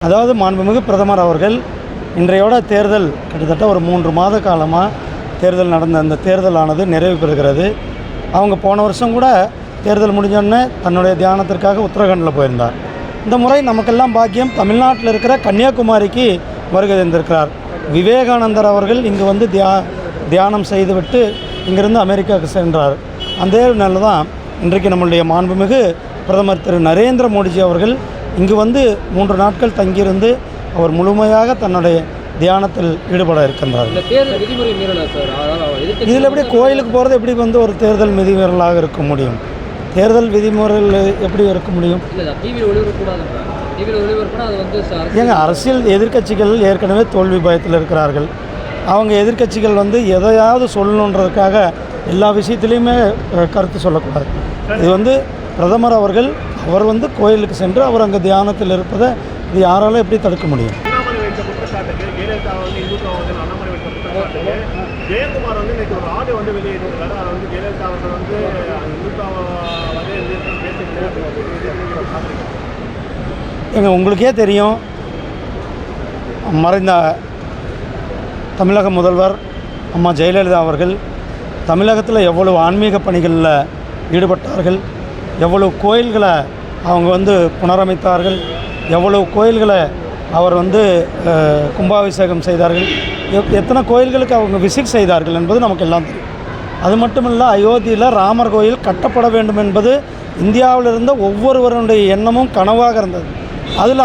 அதாவது மாண்புமிகு பிரதமர் அவர்கள் இன்றையோட தேர்தல் கிட்டத்தட்ட ஒரு 3 மாத காலமாக தேர்தல் நடந்த அந்த தேர்தலானது நிறைவு பெறுகிறது. அவங்க போன வருஷம் கூட தேர்தல் முடிஞ்சோடனே தன்னுடைய தியானத்திற்காக உத்தரகாண்டில் போயிருந்தார். இந்த முறை நமக்கெல்லாம் பாக்கியம் தமிழ்நாட்டில் இருக்கிற கன்னியாகுமரிக்கு வருகை தந்திருக்கிறார். விவேகானந்தர் அவர்கள் இங்கு வந்து தியானம் செய்துவிட்டு இங்கிருந்து அமெரிக்காவுக்கு சென்றார். அதே நாளில் தான் இன்றைக்கு நம்மளுடைய மாண்புமிகு பிரதமர் திரு நரேந்திர மோடிஜி அவர்கள் இங்கு வந்து 3 நாட்கள் தங்கியிருந்து அவர் முழுமையாக தன்னுடைய தியானத்தில் ஈடுபட இருக்கின்றார். இதில் எப்படி கோயிலுக்கு போகிறது எப்படி வந்து ஒரு தேர்தல் விதிமுறைகளாக இருக்க முடியும்? தேர்தல் விதிமுறைகள் எப்படி இருக்க முடியும்? ஏங்க, அரசியல் எதிர்க்கட்சிகள் ஏற்கனவே தோல்வி பயத்தில் இருக்கிறார்கள். அவங்க எதிர்க்கட்சிகள் வந்து எதையாவது சொல்லணுன்றதுக்காக எல்லா விஷயத்துலேயுமே கருத்து சொல்லக்கூடாது. இது வந்து பிரதமர் அவர்கள் வந்து கோயிலுக்கு சென்று அவர் அங்கே தியானத்தில் இருப்பதை இது யாராலும் எப்படி தடுக்க முடியும்? எங்க உங்களுக்கே தெரியும், மறைந்த தமிழக முதல்வர் அம்மா ஜெயலலிதா அவர்கள் தமிழகத்தில் எவ்வளவு ஆன்மீக பணிகளில் ஈடுபட்டார்கள், எவ்வளவு கோயில்களை அவங்க வந்து புனரமைத்தார்கள், எவ்வளவு கோயில்களை அவர் வந்து கும்பாபிஷேகம் செய்தார்கள், எத்தனை கோயில்களுக்கு அவங்க விசிட் செய்தார்கள் என்பது நமக்கு எல்லாம் தெரியும். அது மட்டுமல்ல, அயோத்தியில் ராமர் கோயில் கட்டப்பட வேண்டும் என்பது இந்தியாவில் இருந்த ஒவ்வொருவருடைய எண்ணமும் கனவாக இருந்தது. அதில்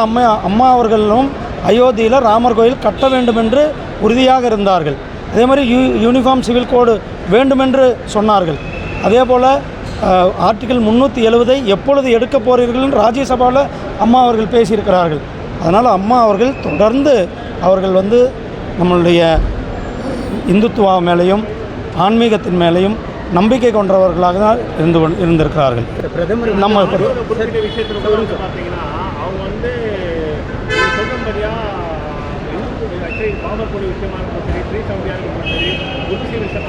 அம்மா அவர்களும் அயோத்தியில் ராமர் கோயில் கட்ட வேண்டும் என்று உறுதியாக இருந்தார்கள். அதே மாதிரி யூனிஃபார்ம் சிவில் கோடு வேண்டுமென்று சொன்னார்கள். அதே போல் ஆர்டிகிள் 370 எப்பொழுது எடுக்க போகிறீர்கள் ராஜ்யசபாவில் அம்மா அவர்கள் பேசியிருக்கிறார்கள். அதனால் அம்மா அவர்கள் தொடர்ந்து அவர்கள் வந்து நம்மளுடைய இந்துத்துவா மேலேயும் ஆன்மீகத்தின் மேலேயும் நம்பிக்கை கொண்டவர்களாக தான் இருந்திருக்கிறார்கள். நம்ம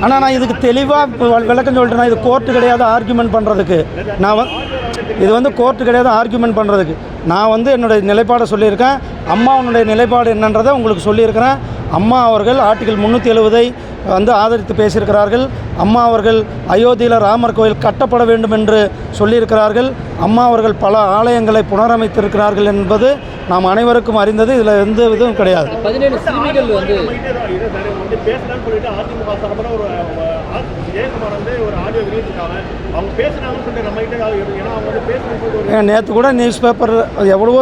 ஆனால் நான் இதுக்கு தெளிவாக விளக்கம் சொல்லிட்டேன்னா, இது கோர்ட்டு கிடையாது ஆர்கியூமெண்ட் பண்ணுறதுக்கு. இது வந்து கோர்ட்டு கிடையாது ஆர்கியூமெண்ட் பண்ணுறதுக்கு. நான் வந்து என்னுடைய நிலைப்பாடை சொல்லியிருக்கேன். அம்மாவுடைய நிலைப்பாடு என்னன்றதை உங்களுக்கு சொல்லியிருக்கிறேன். அம்மா அவர்கள் ஆர்டிகிள் 370 வந்து ஆதரித்து பேசியிருக்கிறார்கள். அம்மா அவர்கள் அயோத்தியில் ராமர் கோயில் கட்டப்பட வேண்டும் என்று சொல்லியிருக்கிறார்கள். அம்மா அவர்கள் பல ஆலயங்களை புனரமைத்திருக்கிறார்கள் என்பது நாம் அனைவருக்கும் அறிந்தது. இதில் எந்த இதுவும் கிடையாது. 17 சிறுமிகள் வந்து நேற்று கூட நியூஸ் பேப்பர் எவ்வளவோ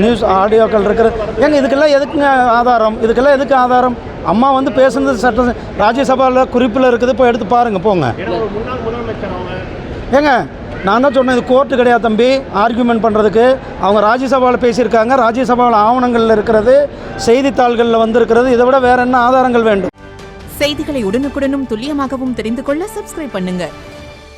நியூஸ் ஆடியோக்கள் இருக்கிற. ஏங்க, இதுக்கெல்லாம் எதுக்குங்க ஆதாரம்? இதுக்கெல்லாம் எதுக்கு ஆதாரம்? அம்மா வந்து பேசுனது சட்ட ராஜ்யசபாவில் குறிப்பில் இருக்குது, போய் எடுத்து பாருங்கள் போங்க. ஏங்க, நான் தான் சொன்னேன், இது கோர்ட்டு கிடையாது தம்பி ஆர்கியூமெண்ட் பண்ணுறதுக்கு. அவங்க ராஜ்யசபாவில் பேசியிருக்காங்க, ராஜ்யசபாவில் ஆவணங்களில் இருக்கிறது, செய்தித்தாள்களில் வந்திருக்கிறது. இதை விட வேறு என்ன ஆதாரங்கள் வேண்டும்? செய்திகளை உடனுக்குடனும் துல்லியமாகவும் தெரிந்து கொள்ள சப்ஸ்கிரைப் பண்ணுங்க.